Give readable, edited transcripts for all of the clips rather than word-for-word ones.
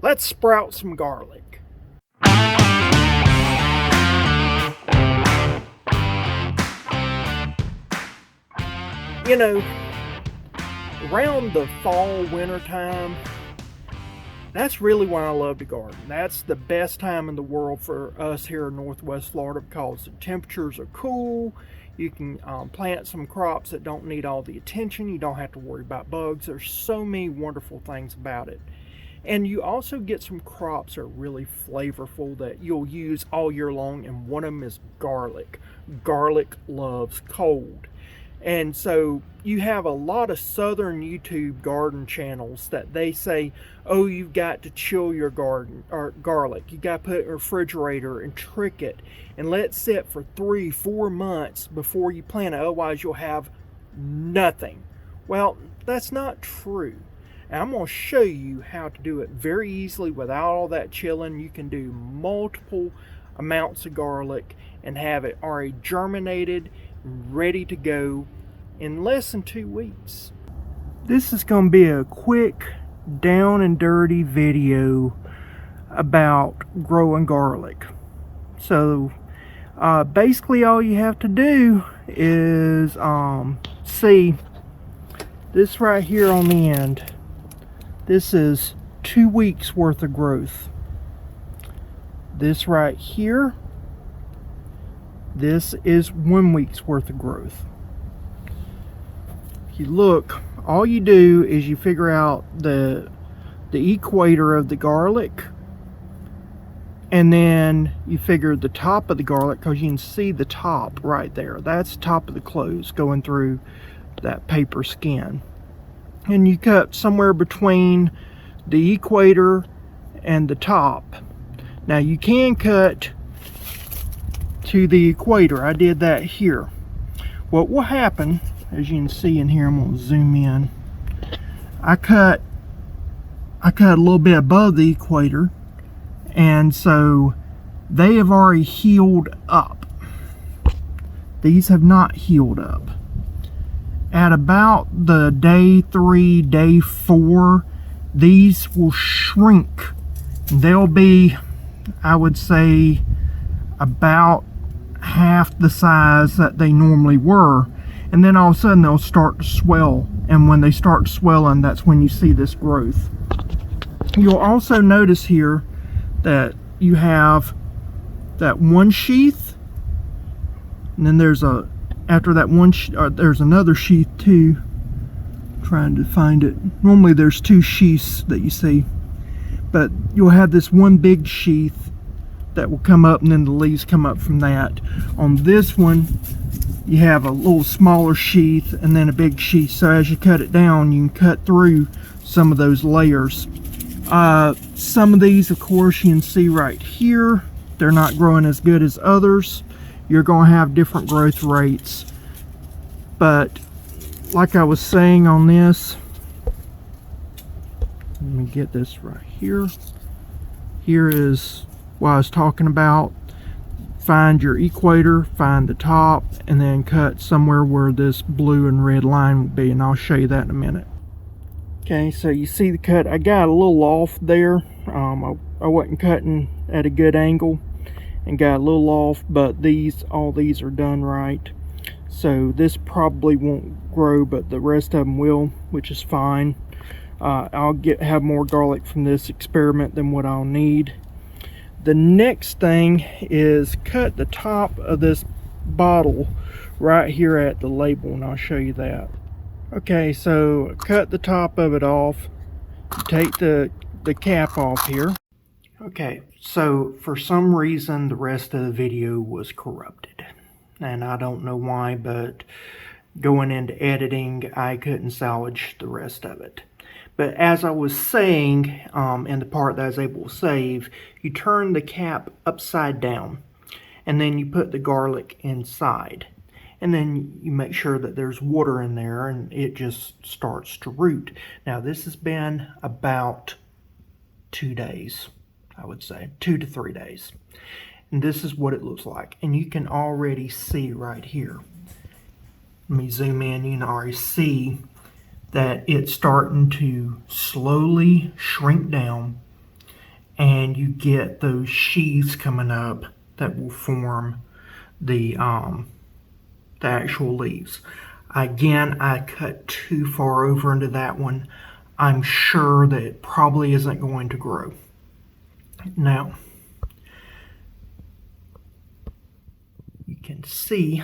Let's sprout some garlic. You know, around the fall, winter time, that's really when I love to garden. That's the best time in the world for us here in Northwest Florida because the temperatures are cool. You can plant some crops that don't need all the attention. You don't have to worry about bugs. There's so many wonderful things about it. And you also get some crops that are really flavorful that you'll use all year long, and one of them is garlic. Garlic loves cold. And so you have a lot of southern YouTube garden channels that they say, oh, you've got to chill your garden or garlic. You got to put it in a refrigerator and trick it and let it sit for 3-4 months before you plant it. Otherwise, you'll have nothing. Well, that's not true. And I'm going to show you how to do it very easily without all that chilling. You can do multiple amounts of garlic and have it already germinated, ready to go in less than 2 weeks. This is going to be a quick, down and dirty video about growing garlic. So basically all you have to do is see this right here on the end. This is 2 weeks worth of growth. This right here, this is 1 week's worth of growth. If you look, all you do is you figure out the equator of the garlic, and then you figure the top of the garlic, because you can see the top right there. That's the top of the clothes going through that paper skin. And you cut somewhere between the equator and the top. Now you can cut to the equator. I did that here. What will happen, as you can see in here, I'm going to zoom in. I cut a little bit above the equator, and so they have already healed up. These have not healed up. At about the day 3, day 4, these will shrink. They'll be, I would say, about half the size that they normally were. And then all of a sudden they'll start to swell. And when they start swelling, that's when you see this growth. You'll also notice here that you have that one sheath. And then there's after that one, there's another sheath too. I'm trying to find it. Normally there's 2 sheaths that you see, but you'll have this one big sheath that will come up, and then the leaves come up from that. On this one, you have a little smaller sheath and then a big sheath. So as you cut it down, you can cut through some of those layers. Some of these, of course, you can see right here, they're not growing as good as others. You're going to have different growth rates. But like I was saying on this, let me get this right here. Here is what I was talking about. Find your equator, find the top, and then cut somewhere where this blue and red line will be, and I'll show you that in a minute. Okay, so you see the cut. I got a little off there. I wasn't cutting at a good angle and got a little off, but all these are done right. So this probably won't grow, but the rest of them will, which is fine. I'll have more garlic from this experiment than what I'll need. The next thing is cut the top of this bottle right here at the label, and I'll show you that. Okay, so cut the top of it off. Take the cap off here. Okay, so for some reason the rest of the video was corrupted, and I don't know why, but going into editing I couldn't salvage the rest of it. But as I was saying, in the part that I was able to save, you turn the cap upside down, and then you put the garlic inside, and then you make sure that there's water in there, and it just starts to root. Now this has been about 2 days, I would say 2 to 3 days, and this is what it looks like. And you can already see right here, let me zoom in, you can already see that it's starting to slowly shrink down. and you get those sheaths coming up that will form the actual leaves. Again, I cut too far over into that one. I'm sure that it probably isn't going to grow. Now, you can see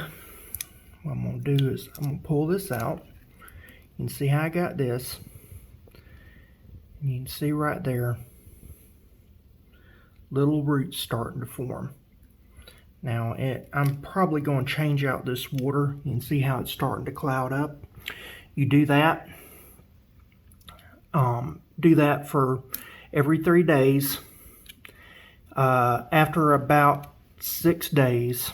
what I'm going to do is I'm going to pull this out. You can see how I got this. And you can see right there, little roots starting to form. Now, I'm probably going to change out this water. You can see how it's starting to cloud up. You do that. Do that for every 3 days. After about 6 days,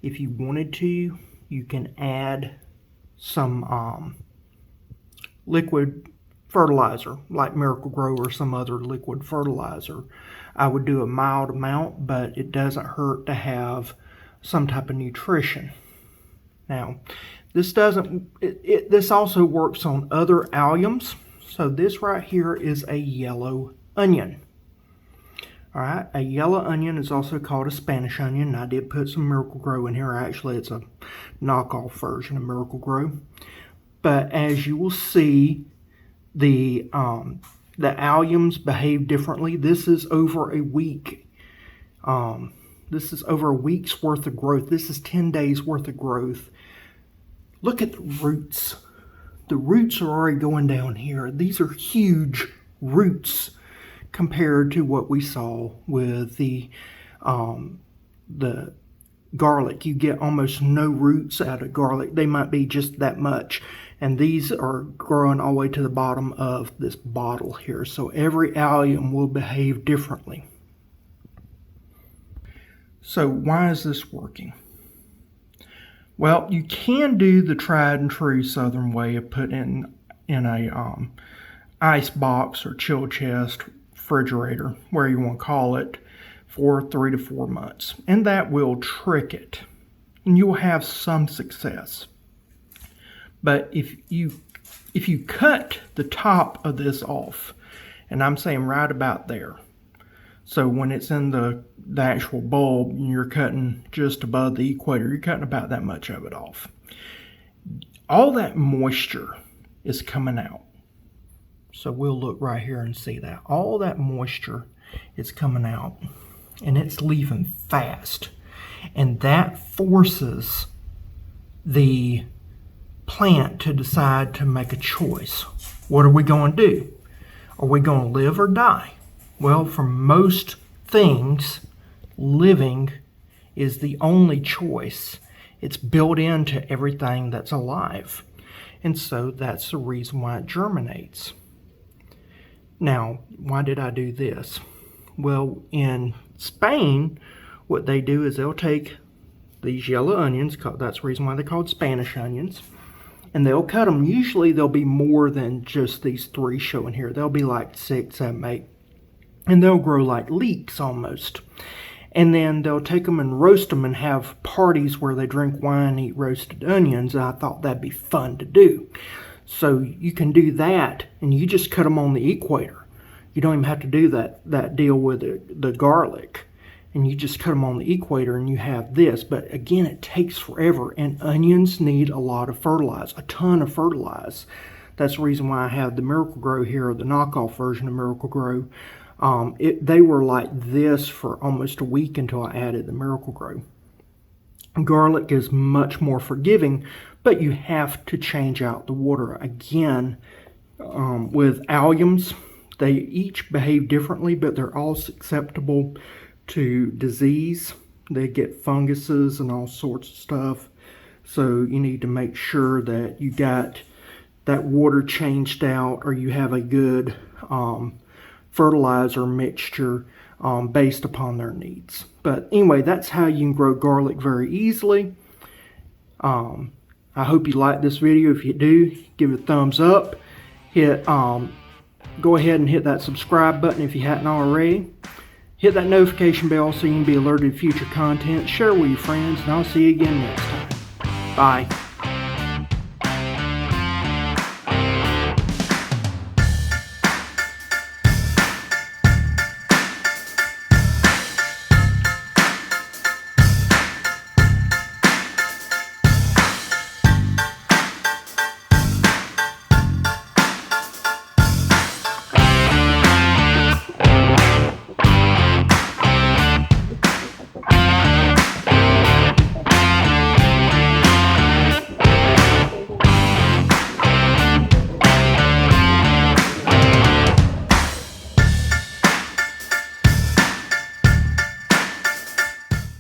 if you wanted to, you can add some liquid fertilizer, like Miracle-Gro or some other liquid fertilizer. I would do a mild amount, but it doesn't hurt to have some type of nutrition. Now, this also works on other alliums. So this right here is a yellow onion. All right, a yellow onion is also called a Spanish onion. I did put some Miracle-Gro in here. Actually, it's a knockoff version of Miracle-Gro. But as you will see, the alliums behave differently. This is over a week. This is over a week's worth of growth. This is 10 days worth of growth. Look at the roots. The roots are already going down here. These are huge roots compared to what we saw with the garlic. You get almost no roots out of garlic. They might be just that much. And these are growing all the way to the bottom of this bottle here. So every allium will behave differently. So why is this working? Well, you can do the tried and true southern way of putting in a ice box or chill chest, refrigerator, where you want to call it, for 3 to 4 months. And that will trick it. And you'll have some success. But if you cut the top of this off, and I'm saying right about there, so when it's in the actual bulb, you're cutting just above the equator, you're cutting about that much of it off. All that moisture is coming out. So we'll look right here and see that. All that moisture is coming out, and it's leaving fast. And that forces the plant to decide to make a choice. What are we going to do? Are we going to live or die? Well, for most things, living is the only choice. It's built into everything that's alive. And so that's the reason why it germinates. Now, why did I do this? Well, in Spain, what they do is they'll take these yellow onions, that's the reason why they're called Spanish onions, and they'll cut them. Usually there'll be more than just these 3 showing here. There'll be like 6, 7, 8. And they'll grow like leeks almost. And then they'll take them and roast them and have parties where they drink wine and eat roasted onions. And I thought that'd be fun to do. So you can do that, and you just cut them on the equator. You don't even have to do that deal with the garlic. And you just cut them on the equator and you have this. But again, it takes forever, and onions need a lot of fertilizer, a ton of fertilizer. That's the reason why I have the Miracle-Gro here, or the knockoff version of Miracle-Gro. They were like this for almost a week until I added the Miracle-Gro. Garlic is much more forgiving, but you have to change out the water. Again, with alliums, they each behave differently, but they're all susceptible to disease. They get funguses and all sorts of stuff. So you need to make sure that you got that water changed out, or you have a good fertilizer mixture based upon their needs. But anyway, that's how you can grow garlic very easily. I hope you like this video. If you do, give it a thumbs up. Go ahead and hit that subscribe button if you hadn't already. Hit that notification bell so you can be alerted to future content. Share with your friends, and I'll see you again next time. Bye.